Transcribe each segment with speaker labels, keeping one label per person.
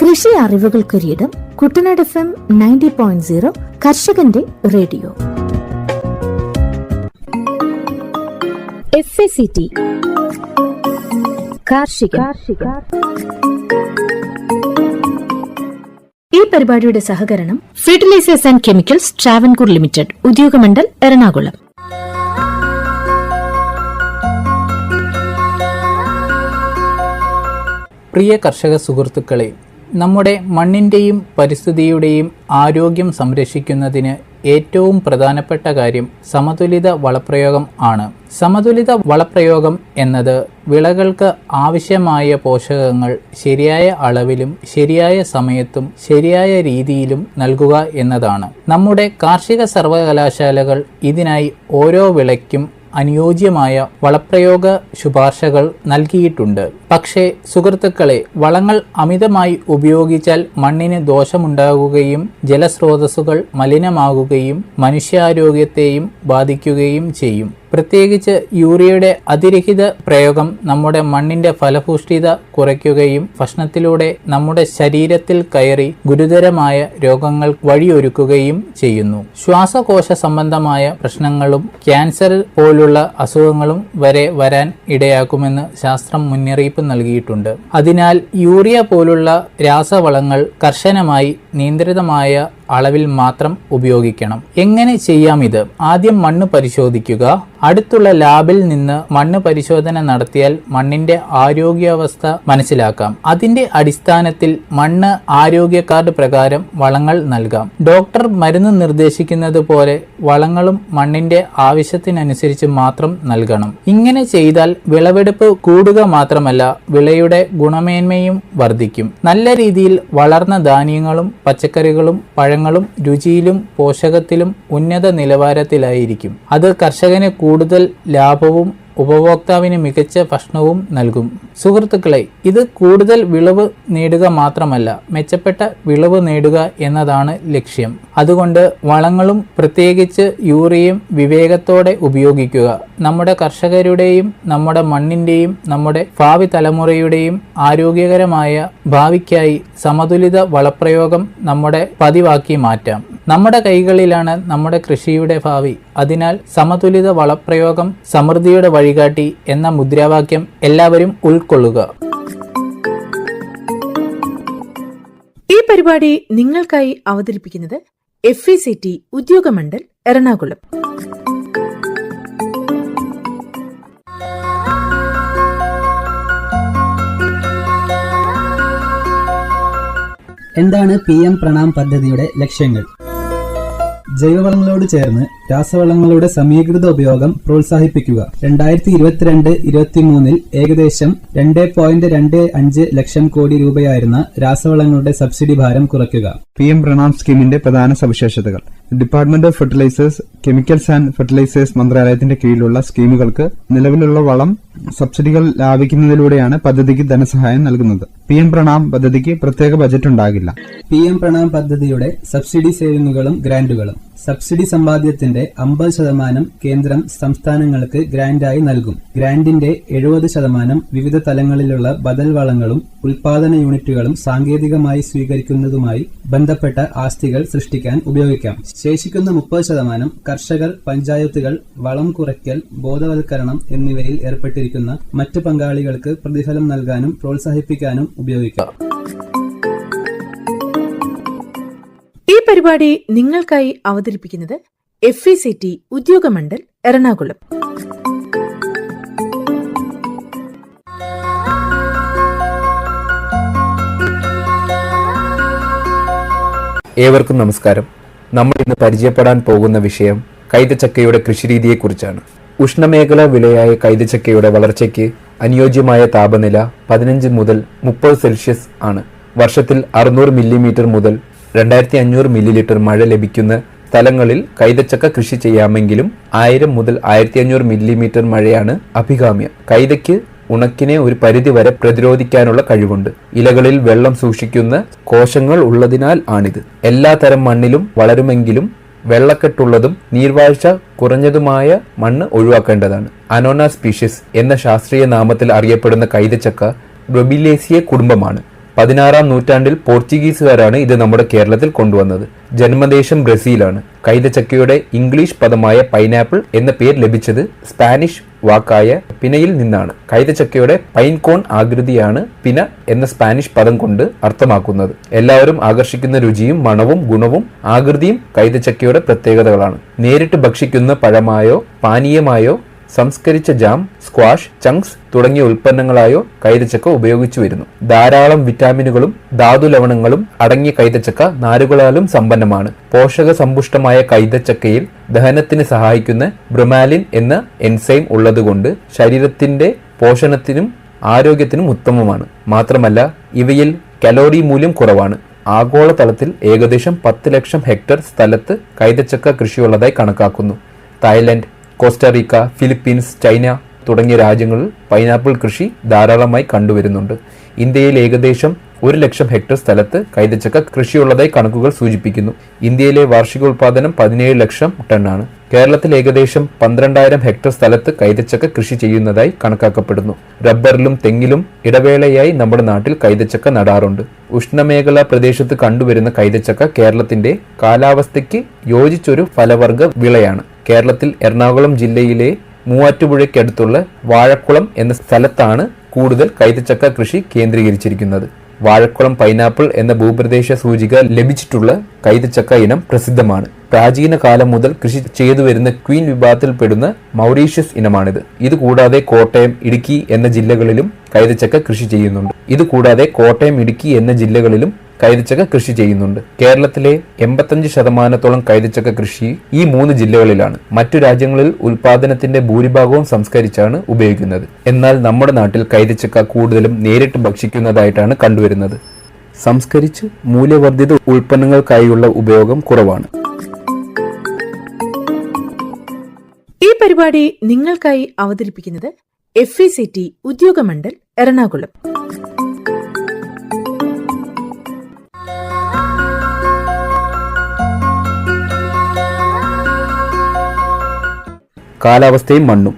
Speaker 1: കൃഷി അറിവുകൾക്കൊരിടം കുട്ടനാട് FM 90.0 കർഷകന്റെ radio. FACT കാർഷിക. ഈ പരിപാടിയുടെ സഹകരണം fertilisers and chemicals Travancore limited, Udyogamandal, Ernakulam.
Speaker 2: പ്രിയ കർഷക സുഹൃത്തുക്കളെ, നമ്മുടെ മണ്ണിൻ്റെയും പരിസ്ഥിതിയുടെയും ആരോഗ്യം സംരക്ഷിക്കുന്നതിന് ഏറ്റവും പ്രധാനപ്പെട്ട കാര്യം സമതുലിത വളപ്രയോഗം ആണ്. സമതുലിത വളപ്രയോഗം എന്നത് വിളകൾക്ക് ആവശ്യമായ പോഷകങ്ങൾ ശരിയായ അളവിലും ശരിയായ സമയത്തും ശരിയായ രീതിയിലും നൽകുക എന്നതാണ്. നമ്മുടെ കാർഷിക സർവകലാശാലകൾ ഇതിനായി ഓരോ വിളയ്ക്കും അനുയോജ്യമായ വളപ്രയോഗ ശുപാർശകൾ നൽകിയിട്ടുണ്ട്. പക്ഷേ സുഹൃത്തുക്കളെ, വളങ്ങൾ അമിതമായി ഉപയോഗിച്ചാൽ മണ്ണിന് ദോഷമുണ്ടാകുകയും ജലസ്രോതസ്സുകൾ മലിനമാകുകയും മനുഷ്യാരോഗ്യത്തെയും ബാധിക്കുകയും ചെയ്യും. പ്രത്യേകിച്ച് യൂറിയയുടെ അതിരഹിത പ്രയോഗം നമ്മുടെ മണ്ണിന്റെ ഫലഭൂഷ്ഠിത കുറയ്ക്കുകയും ഭക്ഷണത്തിലൂടെ നമ്മുടെ ശരീരത്തിൽ കയറി ഗുരുതരമായ രോഗങ്ങൾ വഴിയൊരുക്കുകയും ചെയ്യുന്നു. ശ്വാസകോശ സംബന്ധമായ പ്രശ്നങ്ങളും ക്യാൻസർ പോലുള്ള അസുഖങ്ങളും വരെ വരാൻ ഇടയാക്കുമെന്ന് ശാസ്ത്രം മുന്നറിയിപ്പ് നൽകിയിട്ടുണ്ട്. അതിനാൽ യൂറിയ പോലുള്ള രാസവളങ്ങൾ കർശനമായി നിയന്ത്രിതമായ അളവിൽ മാത്രം ഉപയോഗിക്കണം. എങ്ങനെ ചെയ്യാം ഇത്? ആദ്യം മണ്ണ് പരിശോധിക്കുക. അടുത്തുള്ള ലാബിൽ നിന്ന് മണ്ണ് പരിശോധന നടത്തിയാൽ മണ്ണിന്റെ ആരോഗ്യാവസ്ഥ മനസ്സിലാക്കാം. അതിന്റെ അടിസ്ഥാനത്തിൽ മണ്ണ് ആരോഗ്യ കാർഡ് പ്രകാരം വളങ്ങൾ നൽകാം. ഡോക്ടർ മരുന്ന് നിർദ്ദേശിക്കുന്നത് പോലെ വളങ്ങളും മണ്ണിന്റെ ആവശ്യത്തിനനുസരിച്ച് മാത്രം നൽകണം. ഇങ്ങനെ ചെയ്താൽ വിളവെടുപ്പ് കൂടുക മാത്രമല്ല, വിളയുടെ ഗുണമേന്മയും വർദ്ധിക്കും. നല്ല രീതിയിൽ വളർന്ന ധാന്യങ്ങളും പച്ചക്കറികളും പഴങ്ങളും രുചിയിലും പോഷകത്തിലും ഉന്നത നിലവാരത്തിലായിരിക്കും. അത് കർഷകന് കൂടുതൽ ലാഭവും ഉപഭോക്താവിന് മികച്ച ഭക്ഷണവും നൽകും. സുഹൃത്തുക്കളെ, ഇത് കൂടുതൽ വിളവ് നേടുക മാത്രമല്ല, മെച്ചപ്പെട്ട വിളവ് നേടുക എന്നതാണ് ലക്ഷ്യം. അതുകൊണ്ട് വളങ്ങളും പ്രത്യേകിച്ച് യൂറിയയും വിവേകത്തോടെ ഉപയോഗിക്കുക. നമ്മുടെ കർഷകരുടെയും നമ്മുടെ മണ്ണിന്റെയും നമ്മുടെ ഭാവി തലമുറയുടെയും ആരോഗ്യകരമായ ഭാവിക്കായി സമതുലിത വളപ്രയോഗം നമ്മുടെ പതിവാക്കി മാറ്റാം. നമ്മുടെ കൈകളിലാണ് നമ്മുടെ കൃഷിയുടെ ഭാവി. അതിനാൽ സമതുലിത വളപ്രയോഗം സമൃദ്ധിയുടെ വഴികാട്ടി എന്ന മുദ്രാവാക്യം എല്ലാവരും ഉൾക്കൊള്ളുക.
Speaker 1: ഈ പരിപാടി നിങ്ങൾക്കായി അവതരിപ്പിക്കുന്നത് FACT ഉദ്യോഗമണ്ഡൽ, എറണാകുളം.
Speaker 3: എന്താണ് PM പ്രണാം പദ്ധതിയുടെ ലക്ഷ്യങ്ങൾ? ജൈവവളങ്ങളോട് ചേർന്ന് രാസവളങ്ങളുടെ സമീകൃത ഉപയോഗം പ്രോത്സാഹിപ്പിക്കുക. 2022-23 ഏകദേശം 2.25 ലക്ഷം കോടി രൂപയായിരുന്ന രാസവളങ്ങളുടെ സബ്സിഡി ഭാരം കുറയ്ക്കുക.
Speaker 4: PM പ്രണാം സ്കീമിന്റെ പ്രധാന സവിശേഷതകൾ: department of fertilisers, chemicals and fertilisers മന്ത്രാലയത്തിന്റെ കീഴിലുള്ള സ്കീമുകൾക്ക് നിലവിലുള്ള വളം സബ്സിഡികൾ ലാഭിക്കുന്നതിലൂടെയാണ് പദ്ധതിക്ക് ധനസഹായം നൽകുന്നത്. PM പ്രണാം പദ്ധതിക്ക് പ്രത്യേക ബജറ്റ് ഉണ്ടാകില്ല.
Speaker 3: PM പ്രണാം പദ്ധതിയുടെ സബ്സിഡി സേവിങ്ങുകളും ഗ്രാന്റുകളും: സബ്സിഡി സമ്പാദ്യത്തിന്റെ 50% കേന്ദ്രം സംസ്ഥാനങ്ങൾക്ക് ഗ്രാന്റായി നൽകും. ഗ്രാന്റിന്റെ 70% വിവിധ തലങ്ങളിലുള്ള ബദൽ വളങ്ങളും ഉൽപാദന യൂണിറ്റുകളും സാങ്കേതികമായി സ്വീകരിക്കുന്നതുമായി ബന്ധപ്പെട്ട ആസ്തികൾ സൃഷ്ടിക്കാൻ ഉപയോഗിക്കാം. ശേഷിക്കുന്ന 30% കർഷകർ, പഞ്ചായത്തുകൾ, വളം കുറയ്ക്കൽ, ബോധവൽക്കരണം എന്നിവയിൽ ഏർപ്പെട്ടിരിക്കുന്ന മറ്റ് പങ്കാളികൾക്ക് പ്രതിഫലം നൽകാനും പ്രോത്സാഹിപ്പിക്കാനും ഉപയോഗിക്കാം.
Speaker 1: ഈ പരിപാടി നിങ്ങൾക്കായി അവതരിപ്പിക്കുന്നത് FACT ഉദ്യോഗമണ്ഡൽ, എറണാകുളം.
Speaker 5: ഏവർക്കും നമസ്കാരം. നമ്മൾ ഇന്ന് പരിചയപ്പെടാൻ പോകുന്ന വിഷയം കൈതച്ചക്കയുടെ കൃഷിരീതിയെക്കുറിച്ചാണ്. ഉഷ്ണമേഖലാ വിളയായ കൈതച്ചക്കയുടെ വളർച്ചയ്ക്ക് അനുയോജ്യമായ താപനില 15 മുതൽ 30 സെൽഷ്യസ് ആണ്. വർഷത്തിൽ 600 മില്ലിമീറ്റർ മുതൽ 2500 മില്ലിലിറ്റർ മഴ ലഭിക്കുന്ന സ്ഥലങ്ങളിൽ കൈതച്ചക്ക കൃഷി ചെയ്യാമെങ്കിലും 1000 മുതൽ 1500 മില്ലിമീറ്റർ മഴയാണ് അഭികാമ്യം. കൈതയ്ക്ക് ഉണക്കിനെ ഒരു പരിധിവരെ പ്രതിരോധിക്കാനുള്ള കഴിവുണ്ട്. ഇലകളിൽ വെള്ളം സൂക്ഷിക്കുന്ന കോശങ്ങൾ ഉള്ളതിനാൽ ആണിത്. എല്ലാ തരം മണ്ണിലും വളരുമെങ്കിലും വെള്ളക്കെട്ടുള്ളതും നീർവാഴ്ച കുറഞ്ഞതുമായ മണ്ണ് ഒഴിവാക്കേണ്ടതാണ്. അനോന സ്പീഷീസ് എന്ന ശാസ്ത്രീയ നാമത്തിൽ അറിയപ്പെടുന്ന കൈതച്ചക്ക റൊബിലേസിയ കുടുംബമാണ്. 16-ാം നൂറ്റാണ്ടിൽ പോർച്ചുഗീസുകാരാണ് ഇത് നമ്മുടെ കേരളത്തിൽ കൊണ്ടുവന്നത്. ജന്മദേശം ബ്രസീലാണ്. കൈതച്ചക്കയുടെ ഇംഗ്ലീഷ് പദമായ പൈനാപ്പിൾ എന്ന പേര് ലഭിച്ചത് സ്പാനിഷ് വാക്കായ പിനയിൽ നിന്നാണ്. കൈതച്ചക്കയുടെ പൈൻകോൺ ആകൃതിയാണ് പിന എന്ന സ്പാനിഷ് പദം കൊണ്ട് അർത്ഥമാക്കുന്നത്. എല്ലാവരും ആകർഷിക്കുന്ന രുചിയും മണവും ഗുണവും ആകൃതിയും കൈതച്ചക്കയുടെ പ്രത്യേകതകളാണ്. നേരിട്ട് ഭക്ഷിക്കുന്ന പഴമായോ പാനീയമായോ സംസ്കരിച്ച ജാം, സ്ക്വാഷ്, ചങ്ക്സ് തുടങ്ങിയ ഉൽപ്പന്നങ്ങളായോ കൈതച്ചക്ക ഉപയോഗിച്ചു വരുന്നു. ധാരാളം വിറ്റാമിനുകളും ധാതു ലവണങ്ങളും അടങ്ങിയ കൈതച്ചക്ക നാരുകളാലും സമ്പന്നമാണ്. പോഷക സമ്പുഷ്ടമായ കൈതച്ചക്കയിൽ ദഹനത്തിന് സഹായിക്കുന്ന ബ്രൊമാലിൻ എന്ന എൻസൈം ഉള്ളതുകൊണ്ട് ശരീരത്തിന്റെ പോഷണത്തിനും ആരോഗ്യത്തിനും ഉത്തമമാണ്. മാത്രമല്ല ഇവയിൽ കലോറി മൂല്യം കുറവാണ്. ആഗോളതലത്തിൽ ഏകദേശം 10 ലക്ഷം ഹെക്ടർ സ്ഥലത്ത് കൈതച്ചക്ക കൃഷിയുള്ളതായി കണക്കാക്കുന്നു. തായ്ലൻഡ്, കോസ്റ്ററിക്ക, ഫിലിപ്പീൻസ്, ചൈന തുടങ്ങിയ രാജ്യങ്ങളിൽ പൈനാപ്പിൾ കൃഷി ധാരാളമായി കണ്ടുവരുന്നുണ്ട്. ഇന്ത്യയിൽ ഏകദേശം 1 ലക്ഷം ഹെക്ടർ സ്ഥലത്ത് കൈതച്ചക്ക കൃഷിയുള്ളതായി കണക്കുകൾ സൂചിപ്പിക്കുന്നു. ഇന്ത്യയിലെ വാർഷികോൽപാദനം 17 ലക്ഷം ടണ്ണാണ്. കേരളത്തിൽ ഏകദേശം 12,000 ഹെക്ടർ സ്ഥലത്ത് കൈതച്ചക്ക കൃഷി ചെയ്യുന്നതായി കണക്കാക്കപ്പെടുന്നു. റബ്ബറിലും തെങ്ങിലും ഇടവേളയായി നമ്മുടെ നാട്ടിൽ കൈതച്ചക്ക നടാറുണ്ട്. ഉഷ്ണമേഖലാ പ്രദേശത്ത് കണ്ടുവരുന്ന കൈതച്ചക്ക കേരളത്തിന്റെ കാലാവസ്ഥയ്ക്ക് യോജിച്ചൊരു ഫലവർഗ വിളയാണ്. കേരളത്തിൽ എറണാകുളം ജില്ലയിലെ മൂവാറ്റുപുഴയ്ക്കടുത്തുള്ള വാഴക്കുളം എന്ന സ്ഥലത്താണ് കൂടുതൽ കൈതച്ചക്ക കൃഷി കേന്ദ്രീകരിച്ചിരിക്കുന്നത്. വാഴക്കുളം പൈനാപ്പിൾ എന്ന ഭൂപ്രദേശ സൂചിക ലഭിച്ചിട്ടുള്ള കൈതച്ചക്ക ഇനം പ്രസിദ്ധമാണ്. പ്രാചീന കാലം മുതൽ കൃഷി ചെയ്തുവരുന്ന ക്വീൻ വിഭാഗത്തിൽപ്പെടുന്ന മൗറീഷ്യസ് ഇനമാണിത്. ഇതുകൂടാതെ കോട്ടയം, ഇടുക്കി എന്ന ജില്ലകളിലും കൈതച്ചക്ക കൃഷി ചെയ്യുന്നുണ്ട്. കേരളത്തിലെ 85% കൈതച്ചക്ക കൃഷി ഈ 3 ജില്ലകളിലാണ്. മറ്റു രാജ്യങ്ങളിൽ ഉൽപാദനത്തിന്റെ ഭൂരിഭാഗവും സംസ്കരിച്ചാണ് ഉപയോഗിക്കുന്നത്. എന്നാൽ നമ്മുടെ നാട്ടിൽ കൈതച്ചക്ക കൂടുതലും നേരിട്ട് ഭക്ഷിക്കുന്നതായിട്ടാണ് കണ്ടുവരുന്നത്. സംസ്കരിച്ച് മൂല്യവർദ്ധിത ഉൽപ്പന്നങ്ങൾക്കായുള്ള ഉപയോഗം കുറവാണ്.
Speaker 1: ഈ പരിപാടി നിങ്ങൾക്കായി അവതരിപ്പിക്കുന്നത് FECT ഉദ്യോഗമണ്ഡൽ എറണാകുളം.
Speaker 5: കാലാവസ്ഥയും മണ്ണും.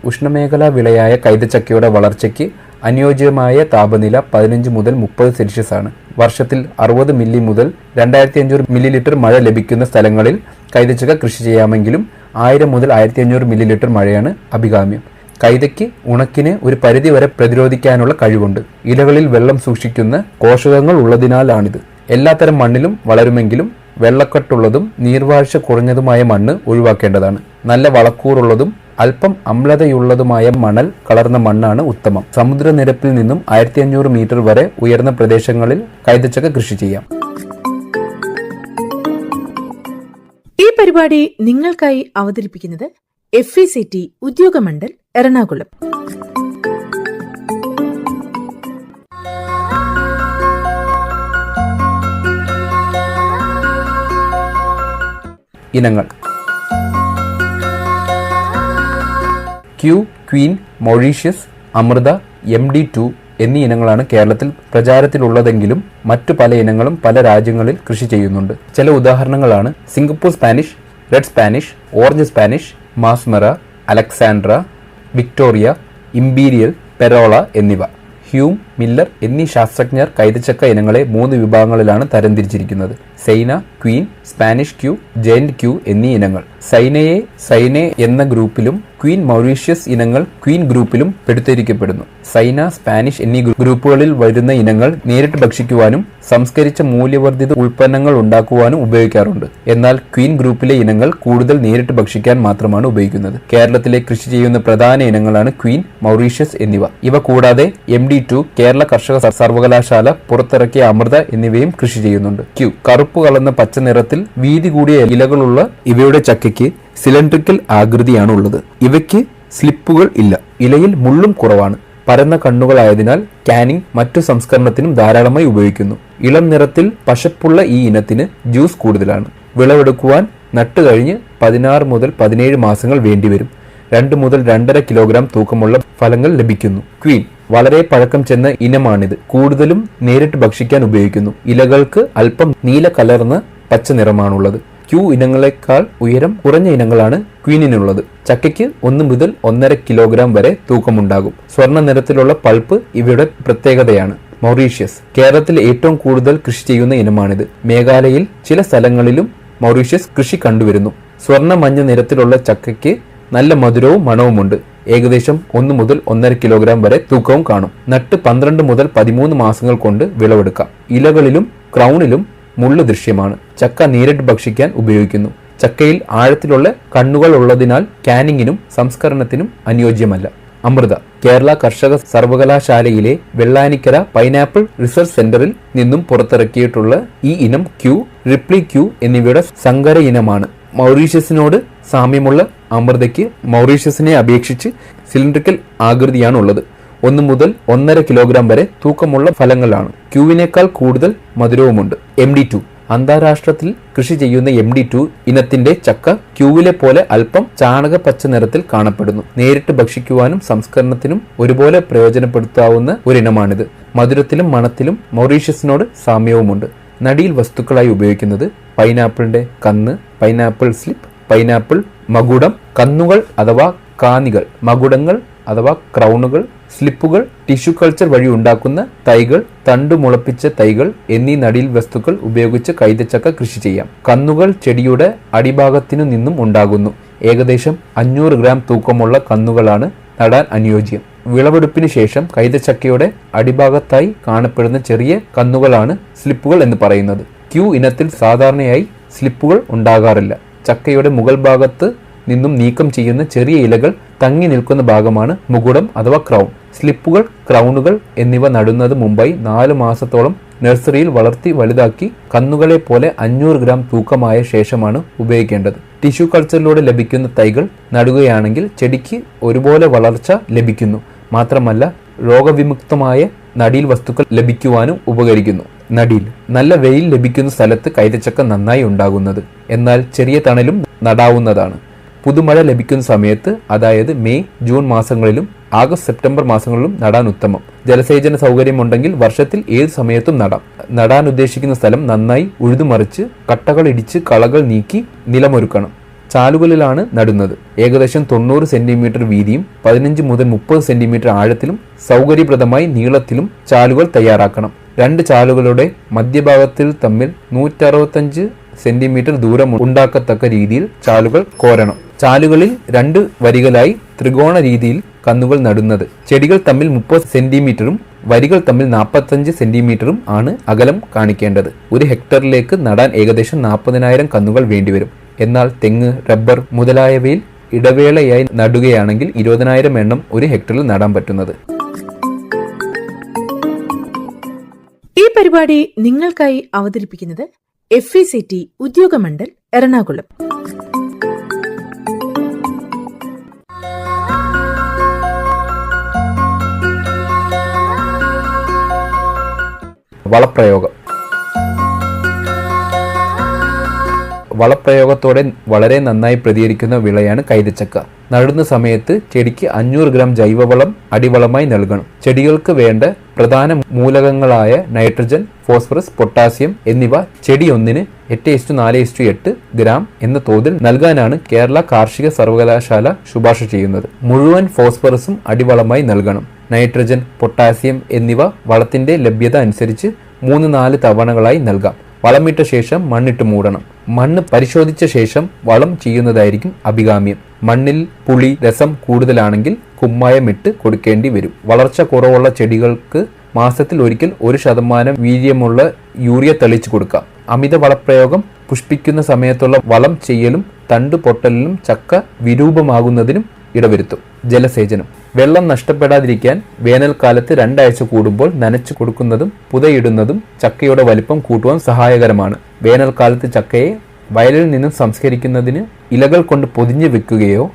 Speaker 5: ഉഷ്ണമേഖലാ വിളയായ കൈതച്ചക്കയുടെ വളർച്ചയ്ക്ക് അനുയോജ്യമായ താപനില 15 മുതൽ 30 സെൽഷ്യസ് ആണ്. വർഷത്തിൽ 60 മില്ലി മുതൽ 2500 മില്ലി ലിറ്റർ മഴ ലഭിക്കുന്ന സ്ഥലങ്ങളിൽ കൈതച്ചക്ക കൃഷി ചെയ്യാമെങ്കിലും 1000 മുതൽ 1500 മില്ലി ലിറ്റർ മഴയാണ് അഭികാമ്യം. കൈതയ്ക്ക് ഉണക്കിന് ഒരു പരിധിവരെ പ്രതിരോധിക്കാനുള്ള കഴിവുണ്ട്. ഇലകളിൽ വെള്ളം സൂക്ഷിക്കുന്ന കോശകങ്ങൾ ഉള്ളതിനാലാണിത്. എല്ലാത്തരം മണ്ണിലും വളരുമെങ്കിലും വെള്ളക്കെട്ടുള്ളതും നീർവാഴ്ച കുറഞ്ഞതുമായ മണ്ണ് ഒഴിവാക്കേണ്ടതാണ്. നല്ല വളക്കൂറുള്ളതും അല്പം അമ്ലതയുള്ളതുമായ മണൽ കലർന്ന മണ്ണാണ് ഉത്തമം. സമുദ്രനിരപ്പിൽ നിന്നും 1500 മീറ്റർ വരെ ഉയർന്ന പ്രദേശങ്ങളിൽ കൈതച്ചക്ക കൃഷി ചെയ്യാം.
Speaker 1: ഈ പരിപാടി നിങ്ങൾക്കായി അവതരിപ്പിക്കുന്നത് FECT ഉദ്യോഗമണ്ഡൽ എറണാകുളം.
Speaker 5: ഇനങ്ങൾ: ക്വീൻ, മൗറീഷ്യസ്, അമൃത, MD2 എന്നീ ഇനങ്ങളാണ് കേരളത്തിൽ പ്രചാരത്തിലുള്ളതെങ്കിലും മറ്റു പല ഇനങ്ങളും പല രാജ്യങ്ങളിൽ കൃഷി ചെയ്യുന്നുണ്ട്. ചില ഉദാഹരണങ്ങളാണ് Singapore Spanish, red Spanish, orange Spanish, മാസ്മറ, അലക്സാൻഡ്ര, വിക്ടോറിയ, ഇംപീരിയൽ, പെരോള എന്നിവ. ഹ്യൂം, മില്ലർ എന്നീ ശാസ്ത്രജ്ഞർ കൈതച്ചക്ക ഇനങ്ങളെ 3 വിഭാഗങ്ങളിലാണ് തരംതിരിച്ചിരിക്കുന്നത്: സൈന, Queen, Spanish Kew, Giant Kew എന്നീ ഇനങ്ങൾ. സൈനെ എന്ന ഗ്രൂപ്പിലും ക്വീൻ, മൗറീഷ്യസ് ഇനങ്ങൾ ക്വീൻ ഗ്രൂപ്പിലും പെടുത്തിയിരിക്കപ്പെടുന്നു. സൈന, സ്പാനിഷ് എന്നീ ഗ്രൂപ്പുകളിൽ വരുന്ന ഇനങ്ങൾ നേരിട്ട് ഭക്ഷിക്കുവാനും സംസ്കരിച്ച മൂല്യവർദ്ധിത ഉൽപ്പന്നങ്ങൾ ഉണ്ടാക്കുവാനും ഉപയോഗിക്കാറുണ്ട്. എന്നാൽ ക്വീൻ ഗ്രൂപ്പിലെ ഇനങ്ങൾ കൂടുതൽ നേരിട്ട് ഭക്ഷിക്കാൻ മാത്രമാണ് ഉപയോഗിക്കുന്നത്. കേരളത്തിലെ കൃഷി ചെയ്യുന്ന പ്രധാന ഇനങ്ങളാണ് ക്വീൻ, മൗറീഷ്യസ് എന്നിവ. ഇവ കൂടാതെ MD2 കേരള കർഷക സർവകലാശാല പുറത്തിറക്കിയ അമൃത എന്നിവയും കൃഷി ചെയ്യുന്നുണ്ട്. ക്യൂ, കറുപ്പ് കലർന്ന പച്ച നിറത്തിൽ വീതി കൂടിയ ഇലകളുള്ള ഇവയുടെ ചക്കയ്ക്ക് സിലിണ്ടറിക്കൽ ആകൃതിയാണ് ഉള്ളത്. ഇവയ്ക്ക് സ്ലിപ്പുകൾ ഇല്ല. ഇലയിൽ മുള്ളും കുറവാണ്. പരന്ന കണ്ണുകളായതിനാൽ കാനിങ്, മറ്റു സംസ്കരണത്തിനും ധാരാളമായി ഉപയോഗിക്കുന്നു. ഇളം നിറത്തിൽ പശപ്പുള്ള ഈ ഇനത്തിന് ജ്യൂസ് കൂടുതലാണ്. വിളവെടുക്കുവാൻ നട്ടുകഴിഞ്ഞ് 16 മുതൽ 17 മാസങ്ങൾ വേണ്ടിവരും. 2 മുതൽ 2.5 കിലോഗ്രാം തൂക്കമുള്ള ഫലങ്ങൾ ലഭിക്കുന്നു. ക്വീൻ വളരെ പഴക്കം ചെന്ന ഇനമാണിത്. കൂടുതലും നേരിട്ട് ഭക്ഷിക്കാൻ ഉപയോഗിക്കുന്നു. ഇലകൾക്ക് അല്പം നീല കലർന്ന പച്ച നിറമാണുള്ളത്. ക്യൂ ഇനങ്ങളെക്കാൾ ഉയരം കുറഞ്ഞ ഇനങ്ങളാണ് ക്വീനിനുള്ളത്. ചക്കയ്ക്ക് 1 മുതൽ 1.5 കിലോഗ്രാം വരെ തൂക്കമുണ്ടാകും. സ്വർണ്ണ നിറത്തിലുള്ള പൾപ്പ് ഇവയുടെ പ്രത്യേകതയാണ്. മൗറീഷ്യസ് കേരളത്തിൽ ഏറ്റവും കൂടുതൽ കൃഷി ചെയ്യുന്ന ഇനമാണിത്. മേഘാലയയിൽ ചില സ്ഥലങ്ങളിലും മൗറീഷ്യസ് കൃഷി കണ്ടുവരുന്നു. സ്വർണ്ണ മഞ്ഞ നിറത്തിലുള്ള ചക്കയ്ക്ക് നല്ല മധുരവും മണവുമുണ്ട്. ഏകദേശം 1 മുതൽ 1.5 കിലോഗ്രാം വരെ തൂക്കവും കാണും. നട്ട് 12 മുതൽ 13 മാസങ്ങൾ കൊണ്ട് വിളവെടുക്കാം. ഇലകളിലും ക്രൗണിലും മുള്ള് ദൃശ്യമാണ്. ചക്ക നേരിട്ട് ഭക്ഷിക്കാൻ ഉപയോഗിക്കുന്നു. ചക്കയിൽ ആഴത്തിലുള്ള കണ്ണുകൾ ഉള്ളതിനാൽ കാനിങ്ങിനും സംസ്കരണത്തിനും അനുയോജ്യമല്ല. അമൃത കേരള കർഷക സർവകലാശാലയിലെ വെള്ളാനിക്കര പൈനാപ്പിൾ റിസർച്ച് സെന്ററിൽ നിന്നും പുറത്തിറക്കിയിട്ടുള്ള ഈ ഇനം ക്യൂ, റിപ്ലി ക്യൂ എന്നിവയുടെ സങ്കര ഇനമാണ്. മൗറീഷ്യസിനോട് സാമ്യമുള്ള അമൃതയ്ക്ക് മൗറീഷ്യസിനെ അപേക്ഷിച്ച് സിലിണ്ടറിക്കൽ ആകൃതിയാണുള്ളത്. 1 മുതൽ 1.5 കിലോഗ്രാം വരെ തൂക്കമുള്ള ഫലങ്ങളാണ്. ക്യൂവിനേക്കാൾ കൂടുതൽ മധുരവുമുണ്ട്. MD2 അന്താരാഷ്ട്രത്തിൽ കൃഷി ചെയ്യുന്ന MD2 ഇനത്തിന്റെ ചക്ക ക്യൂവിലെ പോലെ അല്പം ചാണക പച്ച നിറത്തിൽ കാണപ്പെടുന്നു. നേരിട്ട് ഭക്ഷിക്കുവാനും സംസ്കരണത്തിനും ഒരുപോലെ പ്രയോജനപ്പെടുത്താവുന്ന ഒരിനമാണിത്. മധുരത്തിലും മണത്തിലും മൗറീഷ്യസിനോട് സാമ്യവുമുണ്ട്. നടിയിൽ വസ്തുക്കളായി ഉപയോഗിക്കുന്നത് പൈനാപ്പിളിന്റെ കന്ന്, പൈനാപ്പിൾ സ്ലിപ്പ്, പൈനാപ്പിൾ മകുടം, കന്നുകൾ അഥവാ കാനികൾ, മകുടങ്ങൾ അഥവാ ക്രൗണുകൾ, സ്ലിപ്പുകൾ, ടിഷ്യൂ കൾച്ചർ വഴി ഉണ്ടാക്കുന്ന തൈകൾ, തണ്ടു മുളപ്പിച്ച തൈകൾ എന്നീ നടീൽ വസ്തുക്കൾ ഉപയോഗിച്ച് കൈതച്ചക്ക കൃഷി ചെയ്യാം. കന്നുകൾ ചെടിയുടെ അടിഭാഗത്തിനു നിന്നും ഉണ്ടാകുന്നു. ഏകദേശം 500 ഗ്രാം തൂക്കമുള്ള കന്നുകളാണ് നടാൻ അനുയോജ്യം. വിളവെടുപ്പിന് ശേഷം കൈതച്ചക്കയുടെ അടിഭാഗത്തായി കാണപ്പെടുന്ന ചെറിയ കന്നുകളാണ് സ്ലിപ്പുകൾ എന്ന് പറയുന്നത്. ക്യൂ ഇനത്തിൽ സാധാരണയായി സ്ലിപ്പുകൾ ഉണ്ടാകാറില്ല. ചക്കയുടെ മുകൾ ഭാഗത്ത് നിന്നും നീക്കം ചെയ്യുന്ന ചെറിയ ഇലകൾ തങ്ങി നിൽക്കുന്ന ഭാഗമാണ് മുകുടം അഥവാ ക്രൗൺ. സ്ലിപ്പുകൾ, ക്രൗണുകൾ എന്നിവ നടുന്നത് മുമ്പായി 4 മാസത്തോളം നഴ്സറിയിൽ വളർത്തി വലുതാക്കി കന്നുകളെ പോലെ 500 ഗ്രാം തൂക്കമായ ശേഷമാണ് ഉപയോഗിക്കേണ്ടത്. ടിഷ്യൂ കൾച്ചറിലൂടെ ലഭിക്കുന്ന തൈകൾ നടുകയാണെങ്കിൽ ചെടിക്ക് ഒരുപോലെ വളർച്ച ലഭിക്കുന്നു. മാത്രമല്ല രോഗവിമുക്തമായ നടീൽ വസ്തുക്കൾ ലഭിക്കുവാനും ഉപകരിക്കുന്നു. നടീൽ നല്ല വെയിൽ ലഭിക്കുന്ന സ്ഥലത്ത് കൈതച്ചക്ക നന്നായി ഉണ്ടാകുന്നത്. എന്നാൽ ചെറിയ തണലും നടാവുന്നതാണ്. പുതുമഴ ലഭിക്കുന്ന സമയത്ത്, അതായത് മെയ്, ജൂൺ മാസങ്ങളിലും ആഗസ്റ്റ്, സെപ്റ്റംബർ മാസങ്ങളിലും നടാൻ ഉത്തമം. ജലസേചന സൗകര്യമുണ്ടെങ്കിൽ വർഷത്തിൽ ഏത് സമയത്തും നടാം. നടാൻ ഉദ്ദേശിക്കുന്ന സ്ഥലം നന്നായി ഉഴുതുമറിച്ച് കട്ടകൾ ഇടിച്ച് കളകൾ നീക്കി നിലമൊരുക്കണം. ചാലുകളിലാണ് നടുന്നത്. ഏകദേശം 90 സെന്റിമീറ്റർ വീതിയും 15 മുതൽ 30 സെന്റിമീറ്റർ ആഴത്തിലും സൗകര്യപ്രദമായി നീളത്തിലും ചാലുകൾ തയ്യാറാക്കണം. 2 ചാലുകളുടെ മധ്യഭാഗത്തിൽ തമ്മിൽ 165 സെന്റിമീറ്റർ ദൂരം ഉണ്ടാക്കത്തക്ക രീതിയിൽ ചാലുകൾ കോരണം. ചാലുകളിൽ 2 വരികളായി ത്രികോണ രീതിയിൽ കന്നുകൾ നടുന്നത്. ചെടികൾ തമ്മിൽ 30 സെന്റിമീറ്ററും വരികൾ തമ്മിൽ 45 സെന്റിമീറ്ററും ആണ് അകലം കാണിക്കേണ്ടത്. 1 ഹെക്ടറിലേക്ക് നടാൻ ഏകദേശം 40,000 കന്നുകൾ വേണ്ടിവരും. എന്നാൽ തെങ്ങ്, റബ്ബർ മുതലായവയിൽ ഇടവേളയായി നടുകയാണെങ്കിൽ 20,000 എണ്ണം 1 ഹെക്ടറിൽ നടാൻ പറ്റുന്നത്.
Speaker 1: ഈ പരിപാടി നിങ്ങൾക്കായി അവതരിപ്പിക്കുന്നത് FECT ഉദ്യോഗമണ്ഡൽ എറണാകുളം.
Speaker 5: വളപ്രയോഗം. വളപ്രയോഗത്തോടെ വളരെ നന്നായി പ്രതികരിക്കുന്ന വിളയാണ് കൈതച്ചക്ക. നടുന്ന സമയത്ത് ചെടിക്ക് 500 ഗ്രാം ജൈവവളം അടിവളമായി നൽകണം. ചെടികൾക്ക് വേണ്ട പ്രധാന മൂലകങ്ങളായ നൈട്രജൻ, ഫോസ്ഫറസ്, പൊട്ടാസ്യം എന്നിവ ചെടി ഒന്നിന് 8:4:8 ഗ്രാം എന്ന തോതിൽ നൽകാനാണ് കേരള കാർഷിക സർവകലാശാല ശുപാർശ ചെയ്യുന്നത്. മുഴുവൻ ഫോസ്ഫറസും അടിവളമായി നൽകണം. നൈട്രജൻ, പൊട്ടാസ്യം എന്നിവ വളത്തിന്റെ ലഭ്യത അനുസരിച്ച് 3-4 തവണകളായി നൽകാം. വളമിട്ട ശേഷം മണ്ണിട്ട് മൂടണം. മണ്ണ് പരിശോധിച്ച ശേഷം വളം ചെയ്യുന്നതായിരിക്കും അഭികാമ്യം. മണ്ണിൽ പുളി, രസം കൂടുതലാണെങ്കിൽ കുമ്മായമിട്ട് കൊടുക്കേണ്ടി വരും. വളർച്ച കുറവുള്ള ചെടികൾക്ക് മാസത്തിൽ ഒരിക്കൽ 1% വീര്യമുള്ള യൂറിയ തളിച്ചു കൊടുക്കാം. അമിത വളപ്രയോഗം പുഷ്പിക്കുന്ന സമയത്തുള്ള വളം ചെയ്യലും തണ്ടു പൊട്ടലിനും ചക്ക വിരൂപമാകുന്നതിനും ഇടവരുത്തും. ജലസേചനം. വെള്ളം നഷ്ടപ്പെടാതിരിക്കാൻ വേനൽക്കാലത്ത് 2 ആഴ്ച കൂടുമ്പോൾ നനച്ചു കൊടുക്കുന്നതും പുതയിടുന്നതും ചക്കയുടെ വലിപ്പം കൂട്ടുവാൻ സഹായകരമാണ്. വേനൽക്കാലത്ത് ചക്കയെ വയലിൽ നിന്നും സംസ്കരിക്കുന്നതിന് ഇലകൾ കൊണ്ട് പൊതിഞ്ഞു വെക്കുകയോ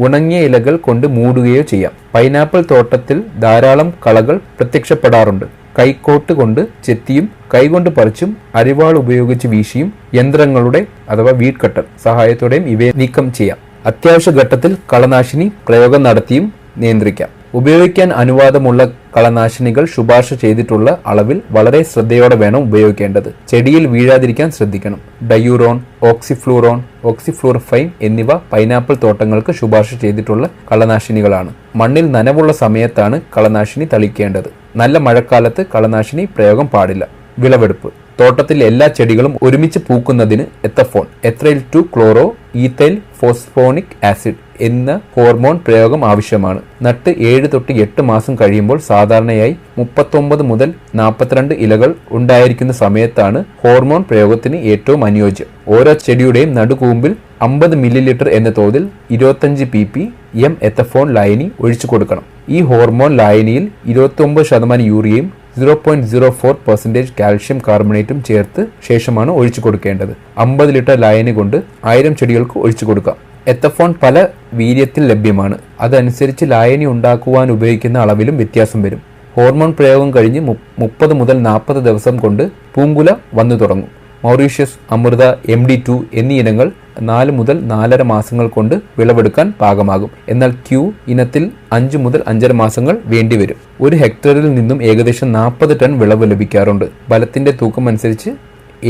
Speaker 5: ഉണങ്ങിയ ഇലകൾ കൊണ്ട് മൂടുകയോ ചെയ്യാം. പൈനാപ്പിൾ തോട്ടത്തിൽ ധാരാളം കളകൾ പ്രത്യക്ഷപ്പെടാറുണ്ട്. കൈക്കോട്ട് കൊണ്ട് ചെത്തിയും കൈകൊണ്ട് പറിച്ചും അരിവാൾ ഉപയോഗിച്ച് വീശിയും യന്ത്രങ്ങളുടെ അഥവാ വീഡ് കട്ടർ സഹായത്തോടെയും ഇവയെ നീക്കം ചെയ്യാം. അത്യാവശ്യ ഘട്ടത്തിൽ കളനാശിനി പ്രയോഗം നടത്തിയും നിയന്ത്രിക്കാം. ഉപയോഗിക്കാൻ അനുവാദമുള്ള കളനാശിനികൾ ശുപാർശ ചെയ്തിട്ടുള്ള അളവിൽ വളരെ ശ്രദ്ധയോടെ വേണം ഉപയോഗിക്കേണ്ടത്. ചെടിയിൽ വീഴാതിരിക്കാൻ ശ്രദ്ധിക്കണം. ഡയൂറോൺ, ഓക്സിഫ്ലൂറോൺ, ഓക്സിഫ്ലൂറഫൈൻ എന്നിവ പൈനാപ്പിൾ തോട്ടങ്ങൾക്ക് ശുപാർശ ചെയ്തിട്ടുള്ള കളനാശിനികളാണ്. മണ്ണിൽ നനവുള്ള സമയത്താണ് കളനാശിനി തളിക്കേണ്ടത്. നല്ല മഴക്കാലത്ത് കളനാശിനി പ്രയോഗം പാടില്ല. വിളവെടുപ്പ്: തോട്ടത്തിൽ എല്ലാ ചെടികളും ഒരുമിച്ച് പൂക്കുന്നതിന് എത്തഫോൺ, എത്രൈൽ 2 ക്ലോറോ ഈഥൈൽ ഫോസ്ഫോണിക് ആസിഡ് എന്ന ഹോർമോൺ പ്രയോഗം ആവശ്യമാണ്. നട്ട് 7 തൊട്ട് 8 മാസം കഴിയുമ്പോൾ സാധാരണയായി 39 മുതൽ 42 ഇലകൾ ഉണ്ടായിരിക്കുന്ന സമയത്താണ് ഹോർമോൺ പ്രയോഗത്തിന് ഏറ്റവും അനുയോജ്യം. ഓരോ ചെടിയുടെയും നടുകൂമ്പിൽ 50 മില്ലി എന്ന തോതിൽ 25 ppm എത്തഫോൺ ലായനി ഒഴിച്ചു കൊടുക്കണം. ഈ ഹോർമോൺ ലായനിയിൽ 29% യൂറിയയും 0.04% കാൽഷ്യം കാർബണേറ്റും ചേർത്ത് ശേഷമാണ് ഒഴിച്ചു കൊടുക്കേണ്ടത്. 50 ലിറ്റർ ലായനി കൊണ്ട് 1000 ചെടികൾക്ക് ഒഴിച്ചു കൊടുക്കാം. എത്തഫോൺ പല വീര്യത്തിൽ ലഭ്യമാണ്. അതനുസരിച്ച് ലായനി ഉണ്ടാക്കുവാൻ ഉപയോഗിക്കുന്ന അളവിലും വ്യത്യാസം വരും. ഹോർമോൺ പ്രയോഗം കഴിഞ്ഞ് 30 മുതൽ 40 ദിവസം കൊണ്ട് പൂങ്കുല വന്നു തുടങ്ങും. മൗറീഷ്യസ്, അമൃത, MD2 എന്നീ ഇനങ്ങൾ 4 മുതൽ 4.5 മാസങ്ങൾ കൊണ്ട് വിളവെടുക്കാൻ പാകമാകും. എന്നാൽ ക്യൂ ഇനത്തിൽ 5 മുതൽ 5.5 മാസങ്ങൾ വേണ്ടിവരും. ഒരു ഹെക്ടറിൽ നിന്നും ഏകദേശം 40 ടൺ വിളവ് ലഭിക്കാറുണ്ട്. ബലത്തിന്റെ തൂക്കം അനുസരിച്ച്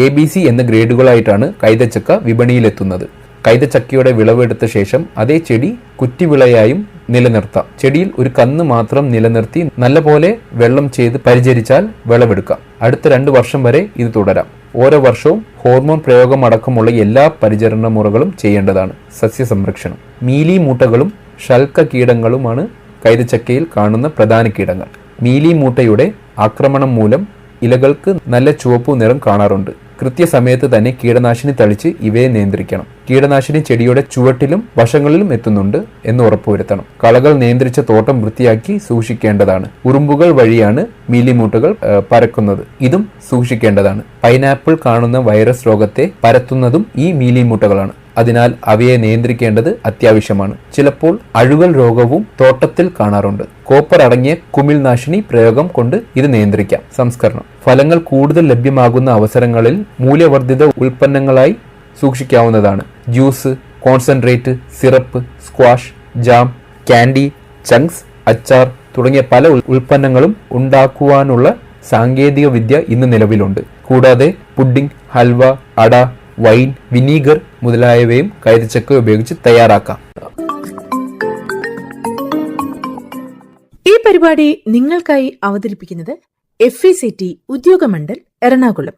Speaker 5: ABC എന്ന ഗ്രേഡുകളായിട്ടാണ് കൈതച്ചക്ക വിപണിയിലെത്തുന്നത്. കൈതച്ചക്കയുടെ വിളവെടുത്ത ശേഷം അതേ ചെടി കുറ്റിവിളയായും നിലനിർത്താം. ചെടിയിൽ ഒരു കന്ന് മാത്രം നിലനിർത്തി നല്ലപോലെ വെള്ളം ചെയ്ത് പരിചരിച്ചാൽ വിളവെടുക്കാം. അടുത്ത 2 വർഷം വരെ ഇത് തുടരാം. ഓരോ വർഷവും ഹോർമോൺ പ്രയോഗം അടക്കമുള്ള എല്ലാ പരിചരണ മുറകളും ചെയ്യേണ്ടതാണ്. സസ്യസംരക്ഷണം: മീലി മൂട്ടകളും ശൽക്ക കീടങ്ങളുമാണ് കൈതച്ചക്കയിൽ കാണുന്ന പ്രധാന കീടങ്ങൾ. മീലി മൂട്ടയുടെ ആക്രമണം മൂലം ഇലകൾക്ക് നല്ല ചുവപ്പു നിറം കാണാറുണ്ട്. കൃത്യസമയത്ത് തന്നെ കീടനാശിനി തളിച്ച് ഇവയെ നിയന്ത്രിക്കണം. കീടനാശിനി ചെടിയുടെ ചുവട്ടിലും വശങ്ങളിലും എത്തുന്നുണ്ട് എന്ന് ഉറപ്പുവരുത്തണം. കളകൾ നിയന്ത്രിച്ച തോട്ടം വൃത്തിയാക്കി സൂക്ഷിക്കേണ്ടതാണ്. ഉറുമ്പുകൾ വഴിയാണ് മീലിമൂട്ടകൾ പരക്കുന്നത്. ഇതും സൂക്ഷിക്കേണ്ടതാണ്. പൈനാപ്പിൾ കാണുന്ന വൈറസ് രോഗത്തെ പരത്തുന്നതും ഈ മീലിമൂട്ടകളാണ്. അതിനാൽ അവയെ നിയന്ത്രിക്കേണ്ടത് അത്യാവശ്യമാണ്. ചിലപ്പോൾ അഴുകൽ രോഗവും തോട്ടത്തിൽ കാണാറുണ്ട്. കോപ്പർ അടങ്ങിയ കുമിൾനാശിനി പ്രയോഗം കൊണ്ട് ഇത് നിയന്ത്രിക്കാം. സംസ്കരണം: ഫലങ്ങൾ കൂടുതൽ ലഭ്യമാകുന്ന അവസരങ്ങളിൽ മൂല്യവർദ്ധിത ഉൽപ്പന്നങ്ങളായി സൂക്ഷിക്കാവുന്നതാണ്. Juice, concentrate, syrup, squash, jam, candy, chunks, അച്ചാർ തുടങ്ങിയ പല ഉൽപ്പന്നങ്ങളും ഉണ്ടാക്കുവാനുള്ള സാങ്കേതിക വിദ്യ ഇന്ന് നിലവിലുണ്ട്. കൂടാതെ പുഡിംഗ്, ഹൽവ, അട, വൈൻ, വിനീഗർ മുതലായവയും കൈതച്ചക്ക ഉപയോഗിച്ച് തയ്യാറാക്കാം.
Speaker 1: ഈ പരിപാടി നിങ്ങൾക്കായി അവതരിപ്പിക്കുന്നത് FECT ഉദ്യോഗമണ്ഡൽ എറണാകുളം.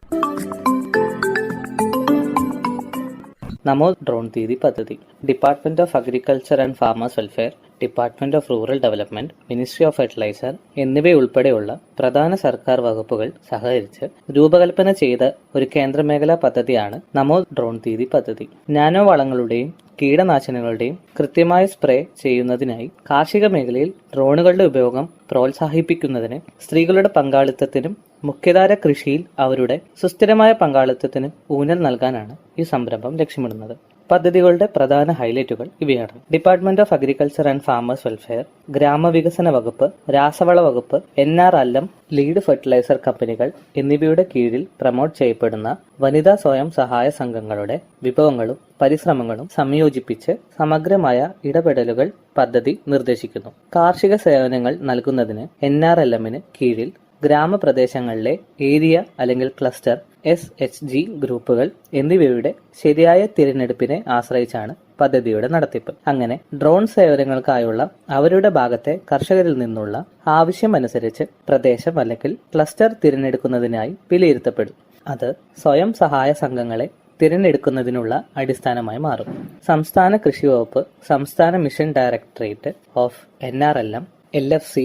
Speaker 6: നമോ ഡ്രോൺ ദീദി പദ്ധതി department of agriculture and farmers welfare, department of rural development, ministry of fertiliser എന്നിവയുൾപ്പെടെയുള്ള പ്രധാന സർക്കാർ വകുപ്പുകൾ സഹകരിച്ച് രൂപകൽപ്പന ചെയ്ത ഒരു കേന്ദ്രമേഖലാ പദ്ധതിയാണ് നമോ ഡ്രോൺ ദീദി പദ്ധതി. നാനോ വളങ്ങളുടെയും കീടനാശിനികളുടെയും കൃത്യമായ സ്പ്രേ ചെയ്യുന്നതിനായി കാർഷിക മേഖലയിൽ ഡ്രോണുകളുടെ ഉപയോഗം പ്രോത്സാഹിപ്പിക്കുന്നതിന് സ്ത്രീകളുടെ പങ്കാളിത്തത്തിനും മുഖ്യധാര കൃഷിയിൽ അവരുടെ സുസ്ഥിരമായ പങ്കാളിത്തത്തിനും ഊന്നൽ നൽകാനാണ് ഈ സംരംഭം ലക്ഷ്യമിടുന്നത്. പദ്ധതികളുടെ പ്രധാന ഹൈലൈറ്റുകൾ ഇവയാണ്: department of agriculture and farmers welfare, ഗ്രാമവികസന വകുപ്പ്, രാസവള വകുപ്പ്, NRLM, ലീഡ് ഫെർട്ടിലൈസർ കമ്പനികൾ എന്നിവയുടെ കീഴിൽ പ്രൊമോട്ട് ചെയ്യപ്പെടുന്ന വനിതാ സ്വയം സഹായ സംഘങ്ങളുടെ വിഭവങ്ങളും പരിശ്രമങ്ങളും സംയോജിപ്പിച്ച് സമഗ്രമായ ഇടപെടലുകൾ പദ്ധതി നിർദ്ദേശിക്കുന്നു. കാർഷിക സേവനങ്ങൾ നൽകുന്നതിന് NRLM-ന് കീഴിൽ ഗ്രാമപ്രദേശങ്ങളിലെ ഏരിയ അല്ലെങ്കിൽ ക്ലസ്റ്റർ SHG ഗ്രൂപ്പുകൾ എന്നിവയുടെ ശരിയായ തിരഞ്ഞെടുപ്പിനെ ആശ്രയിച്ചാണ് പദ്ധതിയുടെ നടത്തിപ്പ്. അങ്ങനെ ഡ്രോൺ സേവനങ്ങൾക്കായുള്ള അവരുടെ ഭാഗത്തെ കർഷകരിൽ നിന്നുള്ള ആവശ്യമനുസരിച്ച് പ്രദേശം അല്ലെങ്കിൽ ക്ലസ്റ്റർ തിരഞ്ഞെടുക്കുന്നതിനായി വിലയിരുത്തപ്പെടും. അത് സ്വയം സഹായ സംഘങ്ങളെ തിരഞ്ഞെടുക്കുന്നതിനുള്ള അടിസ്ഥാനമായി മാറും. സംസ്ഥാന കൃഷി വകുപ്പ്, സംസ്ഥാന mission directorate of NRLM, LFC,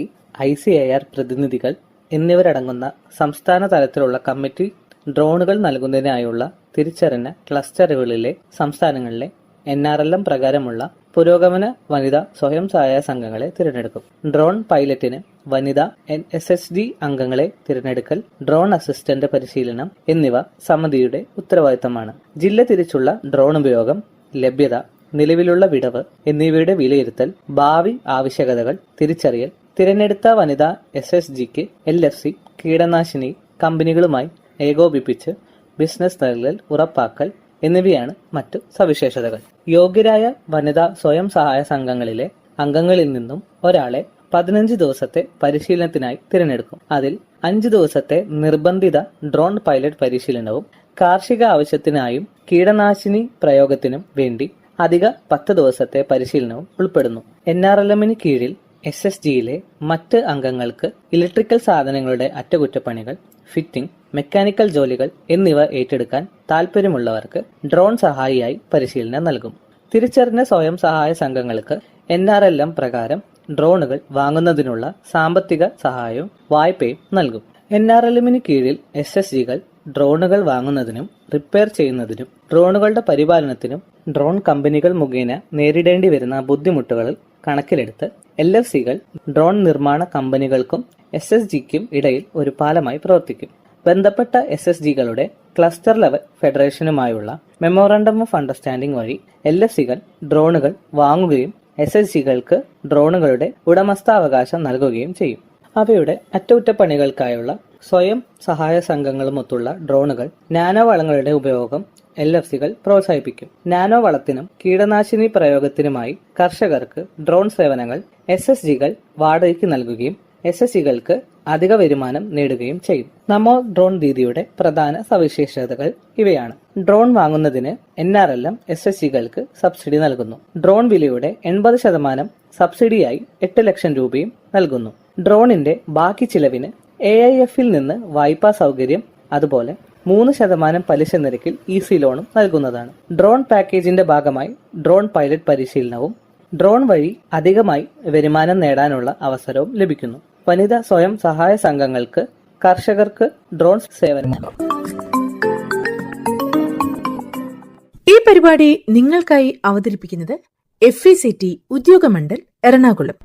Speaker 6: ICAR പ്രതിനിധികൾ എന്നിവരടങ്ങുന്ന സംസ്ഥാന തലത്തിലുള്ള കമ്മിറ്റി ഡ്രോണുകൾ നൽകുന്നതിനായുള്ള തിരിച്ചറിഞ്ഞ ക്ലസ്റ്ററുകളിലെ സംസ്ഥാനങ്ങളിലെ NRLM പ്രകാരമുള്ള പുരോഗമന വനിതാ സ്വയം സഹായ സംഘങ്ങളെ തിരഞ്ഞെടുക്കും. ഡ്രോൺ പൈലറ്റിന് വനിതാ SHG അംഗങ്ങളെ തിരഞ്ഞെടുക്കൽ, ഡ്രോൺ അസിസ്റ്റന്റ് പരിശീലനം എന്നിവ സമിതിയുടെ ഉത്തരവാദിത്തമാണ്. ജില്ല തിരിച്ചുള്ള ഡ്രോൺ ഉപയോഗം, ലഭ്യത, നിലവിലുള്ള വിടവ് എന്നിവയുടെ വിലയിരുത്തൽ, ഭാവി ആവശ്യകതകൾ തിരിച്ചറിയൽ, തിരഞ്ഞെടുത്ത വനിതാ SHGക്ക് LFC കീടനാശിനി കമ്പനികളുമായി ഏകോപിപ്പിച്ച് ബിസിനസ് നൽകൽ ഉറപ്പാക്കൽ എന്നിവയാണ് മറ്റു സവിശേഷതകൾ. യോഗ്യരായ വനിതാ സ്വയം സഹായ സംഘങ്ങളിലെ അംഗങ്ങളിൽ നിന്നും ഒരാളെ 15 ദിവസത്തെ പരിശീലനത്തിനായി തിരഞ്ഞെടുക്കും. അതിൽ 5 ദിവസത്തെ നിർബന്ധിത ഡ്രോൺ പൈലറ്റ് പരിശീലനവും കാർഷിക ആവശ്യത്തിനായും കീടനാശിനി പ്രയോഗത്തിനും വേണ്ടി അധിക 10 ദിവസത്തെ പരിശീലനവും ഉൾപ്പെടുന്നു. NRLMന് കീഴിൽ SSGയിലെ മറ്റ് അംഗങ്ങൾക്ക് ഇലക്ട്രിക്കൽ സാധനങ്ങളുടെ അറ്റകുറ്റപ്പണികൾ, ഫിറ്റിംഗ്, മെക്കാനിക്കൽ ജോലികൾ എന്നിവ ഏറ്റെടുക്കാൻ താൽപ്പര്യമുള്ളവർക്ക് ഡ്രോൺ സഹായിയായി പരിശീലനം നൽകും. തിരിച്ചറിഞ്ഞ സ്വയം സഹായ സംഘങ്ങൾക്ക് NRLM പ്രകാരം ഡ്രോണുകൾ വാങ്ങുന്നതിനുള്ള സാമ്പത്തിക സഹായവും വായ്പയും നൽകും. NRLMന് കീഴിൽ SSGകൾ ഡ്രോണുകൾ വാങ്ങുന്നതിനും റിപ്പയർ ചെയ്യുന്നതിനും ഡ്രോണുകളുടെ പരിപാലനത്തിനും ഡ്രോൺ കമ്പനികൾ മുഖേന നേരിടേണ്ടി വരുന്ന ബുദ്ധിമുട്ടുകൾ കണക്കിലെടുത്ത് LFCകൾ ഡ്രോൺ നിർമ്മാണ കമ്പനികൾക്കും SSGക്കും ഇടയിൽ ഒരു പാലമായി പ്രവർത്തിക്കും. ബന്ധപ്പെട്ട SSGകളുടെ ക്ലസ്റ്റർ ലെവൽ ഫെഡറേഷനുമായുള്ള മെമ്മോറാണ്ടം ഓഫ് അണ്ടർസ്റ്റാൻഡിംഗ് വഴി LFCകൾ ഡ്രോണുകൾ വാങ്ങുകയും SSGകൾക്ക് ഡ്രോണുകളുടെ ഉടമസ്ഥാവകാശം നൽകുകയും ചെയ്യും. അവയുടെ അറ്റകുറ്റപ്പണികൾക്കായുള്ള സ്വയം സഹായ സംഘങ്ങളുമൊത്തുള്ള ഡ്രോണുകൾ, നാനോ വളങ്ങളുടെ ഉപയോഗം LFCകൾ പ്രോത്സാഹിപ്പിക്കും. നാനോ വളത്തിനും കീടനാശിനി പ്രയോഗത്തിനുമായി കർഷകർക്ക് ഡ്രോൺ സേവനങ്ങൾ SSGകൾ വാടകയ്ക്ക് നൽകുകയും SSGകൾക്ക് അധിക വരുമാനം നേടുകയും ചെയ്യും. നമോ ഡ്രോൺ ദീദിയുടെ പ്രധാന സവിശേഷതകൾ ഇവയാണ്. ഡ്രോൺ വാങ്ങുന്നതിന് NRLM SSGകൾക്ക് സബ്സിഡി നൽകുന്നു. ഡ്രോൺ വിലയുടെ 80% സബ്സിഡിയായി 8 ലക്ഷം രൂപയും നൽകുന്നു. ഡ്രോണിന്റെ ബാക്കി ചിലവിന് AIFൽ നിന്ന് വായ്പാ സൗകര്യം, അതുപോലെ 3% പലിശ നിരക്കിൽ ഈസി ലോണും നൽകുന്നതാണ്. ഡ്രോൺ പാക്കേജിന്റെ ഭാഗമായി ഡ്രോൺ പൈലറ്റ് പരിശീലനവും ഡ്രോൺ വഴി അധികമായി വരുമാനം നേടാനുള്ള അവസരവും ലഭിക്കുന്നു. വനിതാ സ്വയം സഹായ സംഘങ്ങൾക്ക്, കർഷകർക്ക് ഡ്രോൺ സേവനം.
Speaker 1: ഈ പരിപാടി നിങ്ങൾക്കായി അവതരിപ്പിക്കുന്നത് FECT ഉദ്യോഗമണ്ഡൽ എറണാകുളം.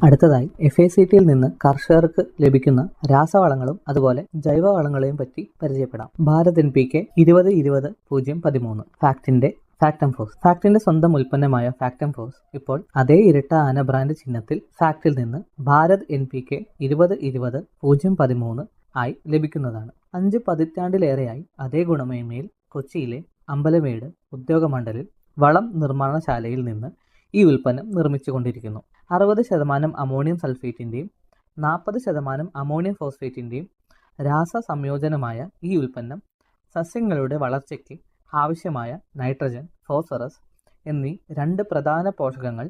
Speaker 6: അടുത്തതായി FACTയിൽ നിന്ന് കർഷകർക്ക് ലഭിക്കുന്ന രാസവളങ്ങളും അതുപോലെ ജൈവവളങ്ങളെയും പറ്റി പരിചയപ്പെടാം. ഭാരത് NPK 20-20-013 ഫാക്ടംഫോസ്. ഫാക്ടിന്റെ സ്വന്തം ഉൽപ്പന്നമായ ഫാക്ടംഫോസ് ഇപ്പോൾ അതേ ഇരട്ട ആന ബ്രാൻഡ് ചിഹ്നത്തിൽ ഫാക്ടിൽ നിന്ന് ഭാരത് NPK 20-20-013 ആയി ലഭിക്കുന്നതാണ്. 5 പതിറ്റാണ്ടിലേറെയായി അതേ ഗുണമേന്മയിൽ കൊച്ചിയിലെ അമ്പലമേട് ഉദ്യോഗമണ്ഡലിൽ വളം നിർമ്മാണശാലയിൽ നിന്ന് ഈ ഉൽപ്പന്നം നിർമ്മിച്ചുകൊണ്ടിരിക്കുന്നു. 60% അമോണിയം സൾഫേറ്റിന്റെയും 40% അമോണിയം ഫോസ്ഫേറ്റിന്റെയും രാസ സംയോജനമായ ഈ ഉൽപ്പന്നം സസ്യങ്ങളുടെ വളർച്ചയ്ക്ക് ആവശ്യമായ നൈട്രജൻ, ഫോസ്ഫറസ് എന്നീ 2 പ്രധാന പോഷകങ്ങൾ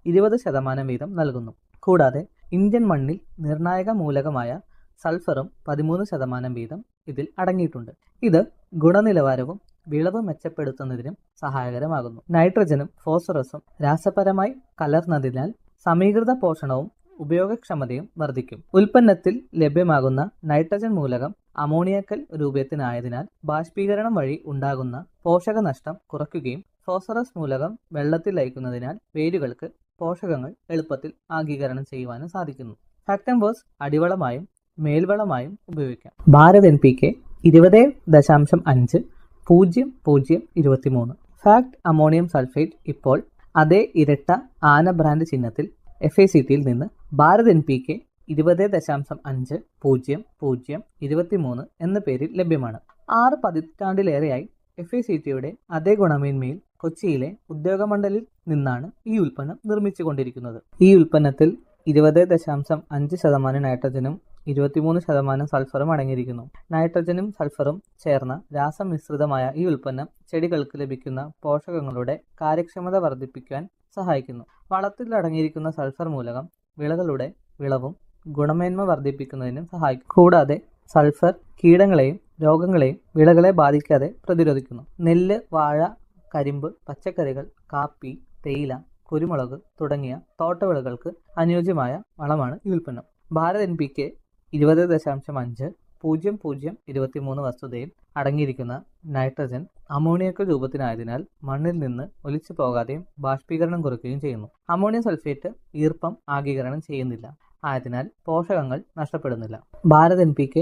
Speaker 6: 20% വീതം നൽകുന്നു. കൂടാതെ ഇന്ത്യൻ മണ്ണിൽ നിർണായക മൂലകമായ സൾഫറും 13% വീതം ഇതിൽ അടങ്ങിയിട്ടുണ്ട്. ഇത് ഗുണനിലവാരവും വിളവ് മെച്ചപ്പെടുത്തുന്നതിനും സഹായകരമാകുന്നു. നൈട്രജനും ഫോസ്ഫറസും രാസപരമായി കലർന്നതിനാൽ സമീകൃത പോഷണവും ഉപയോഗക്ഷമതയും വർദ്ധിക്കും. ഉൽപ്പന്നത്തിൽ ലഭ്യമാകുന്ന നൈട്രജൻ മൂലകം അമോണിയക്കൽ രൂപത്തിനായതിനാൽ ബാഷ്പീകരണം വഴി ഉണ്ടാകുന്ന പോഷകനഷ്ടം കുറയ്ക്കുകയും ഫോസ്ഫറസ് മൂലകം വെള്ളത്തിൽ ലയിക്കുന്നതിനാൽ വേരുകൾക്ക് പോഷകങ്ങൾ എളുപ്പത്തിൽ ആഗീകരണം ചെയ്യുവാനും സാധിക്കുന്നു. ഫാക്ടംഫോസ് അടിവളമായും മേൽവളമായും ഉപയോഗിക്കാം. Bharat NPK 20-5-00-23 fact ammonium sulphate ഇപ്പോൾ അതേ ഇരട്ട ആന ബ്രാൻഡ് ചിഹ്നത്തിൽ FACTയിൽ നിന്ന് ഭാരത് NPK 20-5-00-23 എന്ന പേരിൽ ലഭ്യമാണ്. 6 പതിറ്റാണ്ടിലേറെയായി FACTയുടെ അതേ ഗുണമേന്മയിൽ കൊച്ചിയിലെ ഉദ്യോഗമണ്ഡലിൽ നിന്നാണ് ഈ ഉൽപ്പന്നം നിർമ്മിച്ചുകൊണ്ടിരിക്കുന്നത്. ഈ ഉൽപ്പന്നത്തിൽ 20.5% നൈട്രജനും 23% സൾഫറും അടങ്ങിയിരിക്കുന്നു. നൈട്രജനും സൾഫറും ചേർന്ന രാസമിശ്രിതമായ ഈ ഉൽപ്പന്നം ചെടികൾക്ക് ലഭിക്കുന്ന പോഷകങ്ങളുടെ കാര്യക്ഷമത വർദ്ധിപ്പിക്കാൻ സഹായിക്കുന്നു. വളത്തിൽ അടങ്ങിയിരിക്കുന്ന സൾഫർ മൂലകം വിളകളുടെ വിളവും ഗുണമേന്മ വർദ്ധിപ്പിക്കുന്നതിനും സഹായിക്കും. കൂടാതെ സൾഫർ കീടങ്ങളെയും രോഗങ്ങളെയും വിളകളെ ബാധിക്കാതെ പ്രതിരോധിക്കുന്നു. നെല്ല്, വാഴ, കരിമ്പ്, പച്ചക്കറികൾ, കാപ്പി, തേയില, കുരുമുളക് തുടങ്ങിയ തോട്ടവിളകൾക്ക് അനുയോജ്യമായ വളമാണ് ഈ ഉൽപ്പന്നം. ഭാരത് NPK 20.5-00-23 വസ്തുതയിൽ അടങ്ങിയിരിക്കുന്ന നൈട്രജൻ അമോണിയക്കൽ രൂപത്തിനായതിനാൽ മണ്ണിൽ നിന്ന് ഒലിച്ചു പോകാതെയും ബാഷ്പീകരണം കുറയ്ക്കുകയും ചെയ്യുന്നു. അമോണിയം സൾഫേറ്റ് ഈർപ്പം ആഗീകരണം ചെയ്യുന്നില്ല, ആയതിനാൽ പോഷകങ്ങൾ നഷ്ടപ്പെടുന്നില്ല. ഭാരത് NPK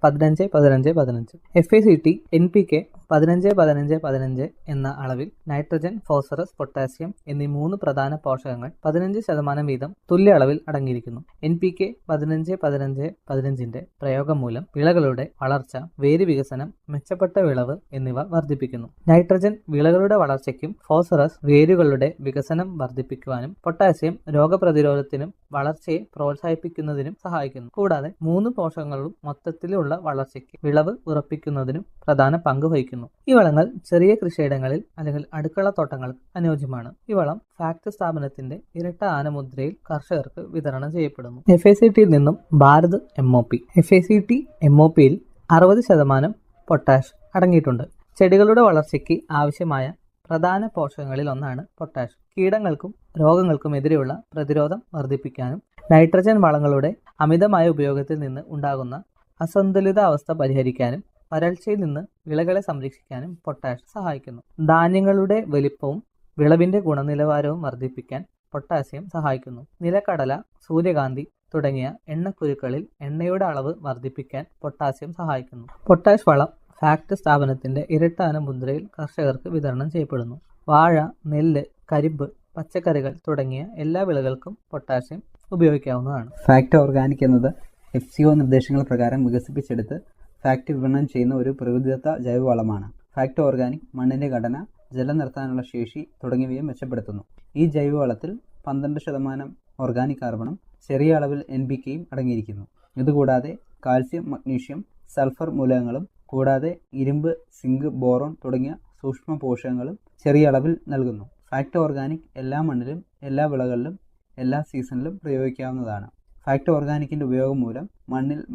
Speaker 6: 15-15-15. FACT NPK 15-15-15 എന്ന അളവിൽ നൈട്രജൻ, ഫോസ്ഫറസ്, പൊട്ടാസ്യം എന്നീ 3 പ്രധാന പോഷകങ്ങൾ 15% വീതം തുല്യ അളവിൽ അടങ്ങിയിരിക്കുന്നു. NPK 15-15-15ന്റെ പ്രയോഗം മൂലം വിളകളുടെ വളർച്ച, വേര് വികസനം, മെച്ചപ്പെട്ട വിളവ് എന്നിവ വർദ്ധിപ്പിക്കുന്നു. നൈട്രജൻ വിളകളുടെ വളർച്ചയ്ക്കും ഫോസ്ഫറസ് വേരുകളുടെ വികസനം വർദ്ധിപ്പിക്കുവാനും പൊട്ടാസ്യം രോഗപ്രതിരോധത്തിനും വളർച്ചയെ പ്രോത്സാഹിപ്പിക്കുന്നതിനും സഹായിക്കുന്നു. കൂടാതെ 3 പോഷകങ്ങളും മൊത്തത്തിലുള്ള വളർച്ചയ്ക്ക് വിളവ് ഉറപ്പിക്കുന്നതിനും പ്രധാന പങ്ക് വഹിക്കുന്നു. ഈ വളങ്ങൾ ചെറിയ കൃഷിയിടങ്ങളിൽ അല്ലെങ്കിൽ അടുക്കള തോട്ടങ്ങൾക്ക് അനുയോജ്യമാണ്. ഈ വളം ഫാക്ട് സ്ഥാപനത്തിന്റെ ഇരട്ട ആനമുദ്രയിൽ കർഷകർക്ക് വിതരണം ചെയ്യപ്പെടുന്നു. FACTയിൽ നിന്നും ഭാരത് MOP. FACT MOPയിൽ 60% പൊട്ടാഷ് അടങ്ങിയിട്ടുണ്ട്. ചെടികളുടെ വളർച്ചയ്ക്ക് ആവശ്യമായ പ്രധാന പോഷകങ്ങളിൽ ഒന്നാണ് പൊട്ടാഷ്. കീടങ്ങൾക്കും രോഗങ്ങൾക്കും എതിരെയുള്ള പ്രതിരോധം വർദ്ധിപ്പിക്കാനും നൈട്രജൻ വളങ്ങളുടെ അമിതമായ ഉപയോഗത്തിൽ നിന്ന് ഉണ്ടാകുന്ന അസന്തുലിതാവസ്ഥ പരിഹരിക്കാനും വരൾച്ചയിൽ നിന്ന് വിളകളെ സംരക്ഷിക്കാനും പൊട്ടാഷ് സഹായിക്കുന്നു. ധാന്യങ്ങളുടെ വലിപ്പവും വിളവിന്റെ ഗുണനിലവാരവും വർദ്ധിപ്പിക്കാൻ പൊട്ടാസ്യം സഹായിക്കുന്നു. നിലക്കടല, സൂര്യകാന്തി തുടങ്ങിയ എണ്ണക്കുരുക്കളിൽ എണ്ണയുടെ അളവ് വർദ്ധിപ്പിക്കാൻ പൊട്ടാസ്യം സഹായിക്കുന്നു. പൊട്ടാഷ് വളം ഫാക്ട് സ്ഥാപനത്തിന്റെ ഇരട്ടാന മുദ്രയിൽ കർഷകർക്ക് വിതരണം ചെയ്യപ്പെടുന്നു. വാഴ, നെല്ല്, കരിമ്പ്, പച്ചക്കറികൾ തുടങ്ങിയ എല്ലാ വിളകൾക്കും പൊട്ടാസ്യം ഉപയോഗിക്കാവുന്നതാണ്.
Speaker 7: ഫാക്ട് ഓർഗാനിക് എന്നത് FCO നിർദ്ദേശങ്ങൾ പ്രകാരം വികസിപ്പിച്ചെടുത്ത് ഫാക്ട് വിപണനം ചെയ്യുന്ന ഒരു പ്രകൃതിദത്ത ജൈവവളമാണ്. ഫാക്ട് ഓർഗാനിക് മണ്ണിന്റെ ഘടന, ജലം നിർത്താനുള്ള ശേഷി തുടങ്ങിയവയെ മെച്ചപ്പെടുത്തുന്നു. ഈ ജൈവവളത്തിൽ 12% ഓർഗാനിക് കാർബണും ചെറിയ അളവിൽ NPKയും അടങ്ങിയിരിക്കുന്നു. ഇതുകൂടാതെ കാൽസ്യം, മഗ്നീഷ്യം, സൾഫർ മൂലകങ്ങളും കൂടാതെ ഇരുമ്പ്, സിങ്ക്, ബോറോൺ തുടങ്ങിയ സൂക്ഷ്മ പോഷകങ്ങളും ചെറിയ അളവിൽ നൽകുന്നു. ഫാക്ട് ഓർഗാനിക് എല്ലാ മണ്ണിലും, എല്ലാ വിളകളിലും, എല്ലാ സീസണിലും പ്രയോഗിക്കാവുന്നതാണ്. ഫാക്ട് ഓർഗാനിക്കിന്റെ ഉപയോഗം മൂലം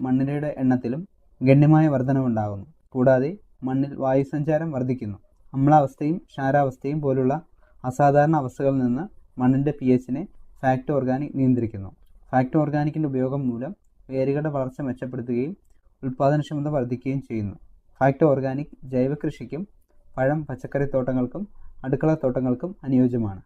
Speaker 7: മണ്ണിരയുടെ എണ്ണത്തിലും ഗണ്യമായ വർധനവുണ്ടാകുന്നു. കൂടാതെ മണ്ണിൽ വായുസഞ്ചാരം വർദ്ധിക്കുന്നു. അമ്ലാവസ്ഥയും ക്ഷാരാവസ്ഥയും പോലുള്ള അസാധാരണ അവസ്ഥകളിൽ നിന്ന് മണ്ണിന്റെ pHനെ ഫാക്ട് ഓർഗാനിക് നിയന്ത്രിക്കുന്നു. ഫാക്ട് ഓർഗാനിക്കിന്റെ ഉപയോഗം മൂലം വേരുകളുടെ വളർച്ച മെച്ചപ്പെടുത്തുകയും ഉൽപാദനക്ഷമത വർദ്ധിക്കുകയും ചെയ്യുന്നു. ഫാക്ട് ഓർഗാനിക് ജൈവ കൃഷിക്കും പഴം, പച്ചക്കറി തോട്ടങ്ങൾക്കും അടുക്കള തോട്ടങ്ങൾക്കും അനുയോജ്യമാണ്.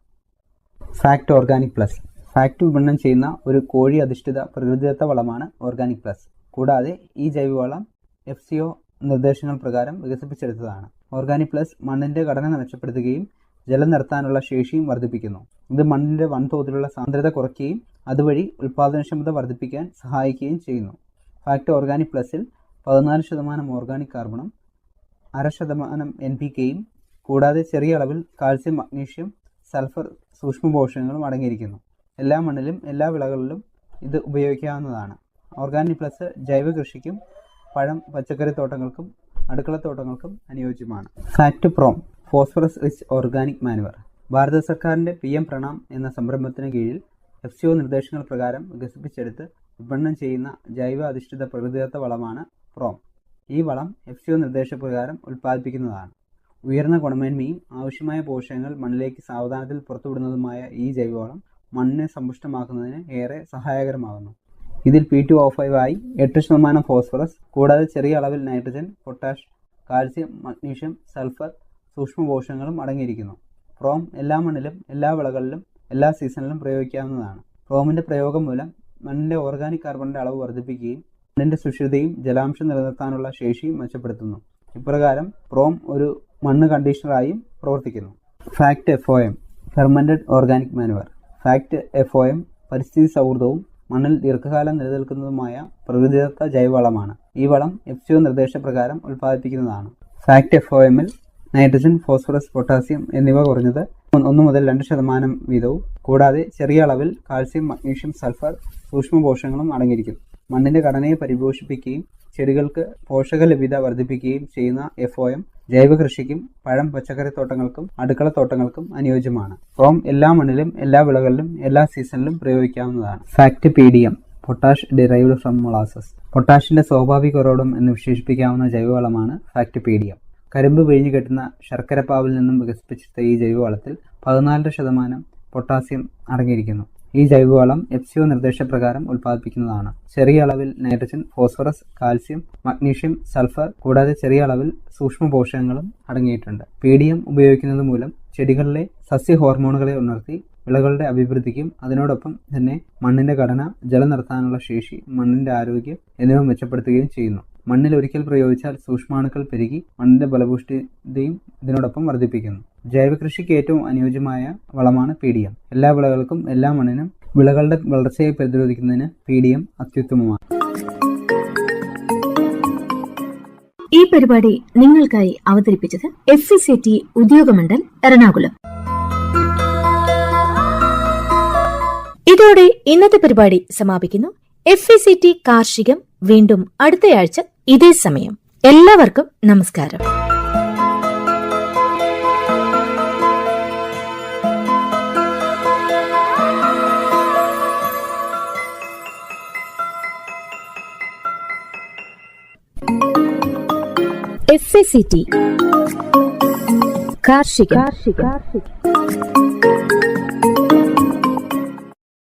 Speaker 7: ഫാക്ട് ഓർഗാനിക് പ്ലസ് ഫാക്ട് വിപണനം ചെയ്യുന്ന ഒരു കോഴി അധിഷ്ഠിത പ്രകൃതിദത്ത വളമാണ് ഓർഗാനിക് പ്ലസ്. കൂടാതെ ഈ ജൈവവളം FCO നിർദ്ദേശങ്ങൾ പ്രകാരം വികസിപ്പിച്ചെടുത്തതാണ്. ഓർഗാനിക് പ്ലസ് മണ്ണിന്റെ ഘടന മെച്ചപ്പെടുത്തുകയും ജലം നിർത്താനുള്ള ശേഷിയും വർദ്ധിപ്പിക്കുന്നു. ഇത് മണ്ണിന്റെ വൻതോതിലുള്ള സാന്ദ്രത കുറയ്ക്കുകയും അതുവഴി ഉൽപാദനക്ഷമത വർദ്ധിപ്പിക്കാൻ സഹായിക്കുകയും ചെയ്യുന്നു. ഫാക്ട് ഓർഗാനിക് പ്ലസിൽ 14% ഓർഗാനിക് കാർബണും 0.5% NPKയും കൂടാതെ ചെറിയ അളവിൽ കാൽസ്യം, മഗ്നീഷ്യം, സൾഫർ സൂക്ഷ്മ പോഷകങ്ങളും അടങ്ങിയിരിക്കുന്നു. എല്ലാ മണ്ണിലും എല്ലാ വിളകളിലും ഇത് ഉപയോഗിക്കാവുന്നതാണ്. ഓർഗാനിക് പ്ലസ് ജൈവ കൃഷിക്കും പഴം, പച്ചക്കറി തോട്ടങ്ങൾക്കും അടുക്കള തോട്ടങ്ങൾക്കും അനുയോജ്യമാണ്. FACT PROM phosphorus rich organic manure ഭാരത സർക്കാരിന്റെ PM പ്രണാം എന്ന സംരംഭത്തിന് കീഴിൽ FCO നിർദ്ദേശങ്ങൾ പ്രകാരം വികസിപ്പിച്ചെടുത്ത് വിപണനം ചെയ്യുന്ന ജൈവ അധിഷ്ഠിത പ്രകൃതിദത്ത വളമാണ് പ്രോം. ഈ വളം FCO നിർദ്ദേശപ്രകാരം ഉൽപ്പാദിപ്പിക്കുന്നതാണ്. ഉയർന്ന ഗുണമേന്മയും ആവശ്യമായ പോഷകങ്ങൾ മണ്ണിലേക്ക് സാവധാനത്തിൽ പുറത്തുവിടുന്നതുമായ ഈ ജൈവവളം മണ്ണിനെ സമ്പുഷ്ടമാക്കുന്നതിന് ഏറെ സഹായകരമാകുന്നു. ഇതിൽ P2O5 ആയി 8% ഫോസ്ഫറസ് കൂടാതെ ചെറിയ അളവിൽ nitrogen, potash, calcium, magnesium, sulphur സൂക്ഷ്മ പോഷകങ്ങളും അടങ്ങിയിരിക്കുന്നു. പ്രോം എല്ലാ മണ്ണിലും, എല്ലാ വിളകളിലും, എല്ലാ സീസണിലും പ്രയോഗിക്കാവുന്നതാണ്. പ്രോമിന്റെ പ്രയോഗം മൂലം മണ്ണിന്റെ ഓർഗാനിക് കാർബണിന്റെ അളവ് വർദ്ധിപ്പിക്കുകയും മണ്ണിന്റെ സുഷിരതയും ജലാംശം നിലനിർത്താനുള്ള ശേഷിയും മെച്ചപ്പെടുത്തുന്നു. ഇപ്രകാരം പ്രോം ഒരു മണ്ണ് കണ്ടീഷണറായും പ്രവർത്തിക്കുന്നു. Fact FOM fermented organic manoeuvre fact FOM പരിസ്ഥിതി സൗഹൃദവും മണ്ണിൽ ദീർഘകാലം നിലനിൽക്കുന്നതുമായ പ്രകൃതിദത്ത ജൈവവളമാണ്. ഈ വളം FCO നിർദ്ദേശപ്രകാരം ഉൽപ്പാദിപ്പിക്കുന്നതാണ്. ഫാക്ട് FOMൽ നൈട്രജൻ, ഫോസ്ഫറസ്, പൊട്ടാസ്യം എന്നിവ കുറഞ്ഞത് 1 മുതൽ 2% വീതവും കൂടാതെ ചെറിയ അളവിൽ കാൽസ്യം, മഗ്നീഷ്യം, സൾഫർ സൂക്ഷ്മ പോഷകങ്ങളും അടങ്ങിയിരിക്കുന്നു. മണ്ണിന്റെ ഘടനയെ പരിപോഷിപ്പിക്കുകയും ചെടികൾക്ക് പോഷക ലഭ്യത വർദ്ധിപ്പിക്കുകയും ചെയ്യുന്ന FOM ജൈവ കൃഷിക്കും പഴം, പച്ചക്കറി തോട്ടങ്ങൾക്കും അടുക്കള തോട്ടങ്ങൾക്കും അനുയോജ്യമാണ്. പ്രോം എല്ലാ മണ്ണിലും, എല്ലാ വിളകളിലും, എല്ലാ സീസണിലും പ്രയോഗിക്കാവുന്നതാണ്. FACT PDM potash derived from molasses പൊട്ടാഷിന്റെ സ്വാഭാവിക ഉറവിടം എന്ന് വിശേഷിപ്പിക്കാവുന്ന ജൈവവളമാണ് ഫാക്ട് PDM. കരിമ്പ് പിഴിഞ്ഞു കെട്ടുന്ന ശർക്കരപ്പാവിൽ നിന്നും വികസിപ്പിച്ചെടുത്ത ഈ ജൈവവളത്തിൽ 14% പൊട്ടാസ്യം അടങ്ങിയിരിക്കുന്നു. ഈ ജൈവവളം FCO നിർദ്ദേശപ്രകാരം ഉൽപ്പാദിപ്പിക്കുന്നതാണ്. ചെറിയ അളവിൽ nitrogen, phosphorus, calcium, magnesium, sulphur കൂടാതെ ചെറിയ അളവിൽ സൂക്ഷ്മ പോഷകങ്ങളും അടങ്ങിയിട്ടുണ്ട്. PDM ഉപയോഗിക്കുന്നത് മൂലം ചെടികളിലെ സസ്യ ഹോർമോണുകളെ ഉണർത്തി വിളകളുടെ അഭിവൃദ്ധിക്കും അതിനോടൊപ്പം തന്നെ മണ്ണിന്റെ ഘടന, ജലം നിർത്താനുള്ള ശേഷി, മണ്ണിന്റെ ആരോഗ്യം എന്നിവ മെച്ചപ്പെടുത്തുകയും ചെയ്യുന്നു. മണ്ണിൽ ഒരിക്കൽ പ്രയോഗിച്ചാൽ സൂക്ഷ്മാണുക്കൾ പെരുകി മണ്ണിന്റെ ഫലപുഷ്ടിയും ഇതിനോടൊപ്പം വർദ്ധിപ്പിക്കുന്നു. ജൈവകൃഷിക്ക് ഏറ്റവും അനുയോജ്യമായ വളമാണ് PDM. എല്ലാ വിളകൾക്കും എല്ലാ മണ്ണിനും വിളകളുടെ വളർച്ചയെ പ്രതിരോധിക്കുന്നതിന് PDM അത്യുത്തമമാണ്.
Speaker 1: ഈ പരിപാടി നിങ്ങൾക്കായി അവതരിപ്പിച്ചത് FECT ഉദ്യോഗമണ്ഡൽ എറണാകുളം. ഇതോടെ ഇന്നത്തെ പരിപാടി സമാപിക്കുന്നു. FECT കാർഷികം വീണ്ടും അടുത്തയാഴ്ച ഇതേ സമയം. എല്ലാവർക്കും നമസ്കാരം. FECT കാർഷികം.